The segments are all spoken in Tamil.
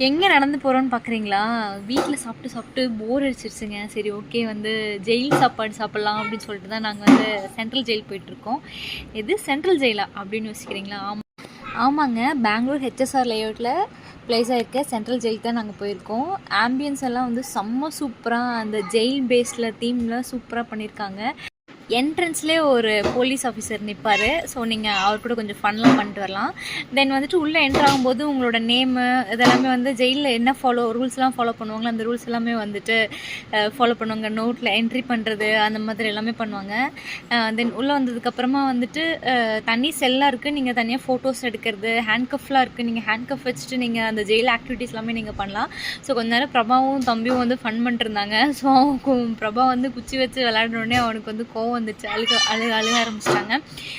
எங்கே நடந்து போகிறோன்னு பார்க்குறீங்களா? வீட்டில் சாப்பிட்டு சாப்பிட்டு போர் அடிச்சிருச்சுங்க. சரி ஓகே வந்து ஜெயில் சாப்பாடு சாப்பிட்லாம் அப்படின்னு சொல்லிட்டு தான் நாங்கள் வந்து சென்ட்ரல் ஜெயில் போயிட்டுருக்கோம். எது சென்ட்ரல் ஜெயிலா அப்படின்னு யோசிக்கிறீங்களா? ஆமாங்க, பெங்களூர் ஹெச்எஸ்ஆர் லேஅவுட்டில் ப்ளேஸ் ஆகிருக்க சென்ட்ரல் ஜெயிலுக்கு தான் நாங்கள் போயிருக்கோம். ஆம்பியன்ஸ் எல்லாம் வந்து செம்ம சூப்பராக அந்த ஜெயில் பேஸில் தீமில் சூப்பராக பண்ணியிருக்காங்க. என்ட்ரன்ஸ்லேயே ஒரு போலீஸ் ஆஃபீஸர் நிற்பார். ஸோ நீங்கள் அவர் கூட கொஞ்சம் ஃபன்லாம் பண்ணிட்டு வரலாம். தென் வந்துட்டு உள்ளே என்ட்ரு ஆகும்போது உங்களோட நேமு இதெல்லாமே வந்து ஜெயிலில் என்ன ரூல்ஸ்லாம் ஃபாலோ பண்ணுவாங்களோ அந்த ரூல்ஸ் எல்லாமே வந்துட்டு ஃபாலோ பண்ணுவாங்க. நோட்டில் என்ட்ரி பண்ணுறது அந்த மாதிரி எல்லாமே பண்ணுவாங்க. தென் உள்ளே வந்ததுக்கப்புறமா வந்துட்டு தனி செல்லாக இருக்குது. நீங்கள் தனியாக ஃபோட்டோஸ் எடுக்கிறது, ஹேண்ட்கஃப்லாம் இருக்குது. நீங்கள் ஹேண்ட்கஃப் வச்சுட்டு நீங்கள் அந்த ஜெயில் ஆக்டிவிட்டீஸ் எல்லாமே நீங்கள் பண்ணலாம். ஸோ கொஞ்ச நேரம் பிரபாவும் தம்பியும் வந்து ஃபன் பண்ணிட்டுருந்தாங்க. ஸோ பிரபா வந்து குச்சி வச்சு விளையாடுறோடனே அவனுக்கு வந்து கோவம் வந்துச்சு. அழுக ஆரம்பிச்சிட்டாங்க.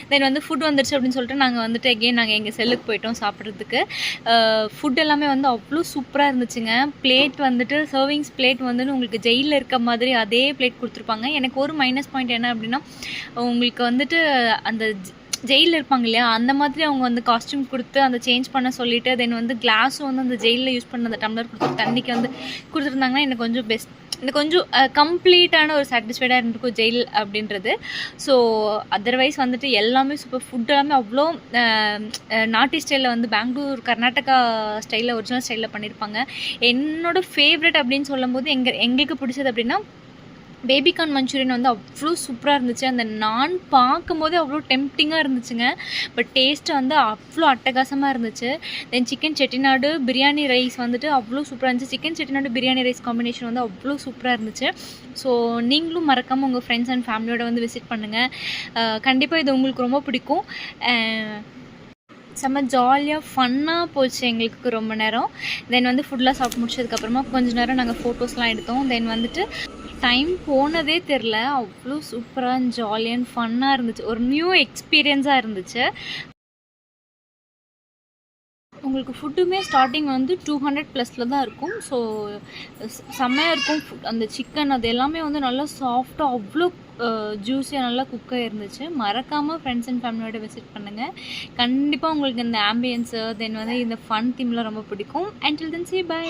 தென் வந்து ஃபுட் வந்துடுச்சு அப்படின்னு சொல்லிட்டு நாங்கள் வந்துட்டு நாங்கள் எங்கள் செல்லுக்கு போயிட்டோம் சாப்பிட்றதுக்கு. ஃபுட் எல்லாமே வந்து அவ்வளோ சூப்பராக இருந்துச்சுங்க. பிளேட் வந்துட்டு சர்விங்ஸ் பிளேட் வந்துட்டு உங்களுக்கு ஜெயிலில் இருக்க மாதிரி அதே பிளேட் கொடுத்துருப்பாங்க. எனக்கு ஒரு மைனஸ் பாயிண்ட் என்ன அப்படின்னா, உங்களுக்கு வந்துட்டு அந்த ஜெயிலில் இருப்பாங்க இல்லையா, அந்த மாதிரி அவங்க வந்து காஸ்டியூம் கொடுத்து அந்த சேஞ்ச் பண்ண சொல்லிவிட்டு தென் வந்து கிளாஸும் வந்து அந்த ஜெயிலில் யூஸ் பண்ண அந்த டம்ளர் கொடுத்து தண்ணிக்கு வந்து கொடுத்துருந்தாங்கன்னா எனக்கு கொஞ்சம் எனக்கு கொஞ்சம் கம்ப்ளீட்டான ஒரு சாட்டிஸ்ஃபைடாக இருந்திருக்கும் ஜெயில் அப்படின்றது. ஸோ அதர்வைஸ் வந்துட்டு எல்லாமே சூப்பர். ஃபுட் எல்லாமே அவ்வளோ நாட்டி ஸ்டைலில் வந்து பெங்களூர் கர்நாடகா ஸ்டைலில் ஒரிஜினல் ஸ்டைலில் பண்ணியிருப்பாங்க. என்னோடய ஃபேவரட் அப்படின்னு சொல்லும்போது எங்களுக்கு பிடிச்சது அப்படின்னா பேபிகார்ன் மஞ்சூரியன் வந்து அவ்வளோ சூப்பராக இருந்துச்சு. அந்த நான் பார்க்கும்போதே அவ்வளோ டெம்ப்டிங்காக இருந்துச்சுங்க. பட் டேஸ்ட்டு வந்து அவ்வளோ அட்டகாசமாக இருந்துச்சு. தென் சிக்கன் செட்டிநாடு பிரியாணி ரைஸ் வந்துட்டு அவ்வளோ சூப்பராக இருந்துச்சு. Chicken Chettinad biryani rice combination வந்து அவ்வளோ சூப்பராக இருந்துச்சு. ஸோ நீங்களும் மறக்காமல் உங்கள் ஃப்ரெண்ட்ஸ் அண்ட் ஃபேமிலியோட வந்து விசிட் பண்ணுங்கள். கண்டிப்பாக இது உங்களுக்கு ரொம்ப பிடிக்கும். செம்ம ஜாலியாக ஃபன்னாக போச்சு எங்களுக்கு ரொம்ப நேரம். தென் வந்து ஃபுட்லாம் சாப்பிட்டு முடிச்சதுக்கப்புறமா கொஞ்சம் நேரம் நாங்கள் ஃபோட்டோஸ்லாம் எடுத்தோம். தென் வந்துட்டு டைம் போனதே தெரில. அவ்வளோ சூப்பராக ஜாலியாக அண்ட் ஃபன்னாக இருந்துச்சு. ஒரு நியூ எக்ஸ்பீரியன்ஸாக இருந்துச்சு. உங்களுக்கு ஃபுட்டுமே ஸ்டார்டிங் வந்து 200+ தான் இருக்கும். ஸோ செம்மையாக இருக்கும். அந்த சிக்கன் அது எல்லாமே வந்து நல்லா சாஃப்டாக அவ்வளோ ஜூஸியாக நல்லா குக்காக இருந்துச்சு. மறக்காமல் ஃப்ரெண்ட்ஸ் அண்ட் ஃபேமிலியோட விசிட் பண்ணுங்கள். கண்டிப்பாக உங்களுக்கு இந்த ஆம்பியன்ஸு தென் வந்து இந்த ஃபன் தீம்லாம் ரொம்ப பிடிக்கும். Until then say by.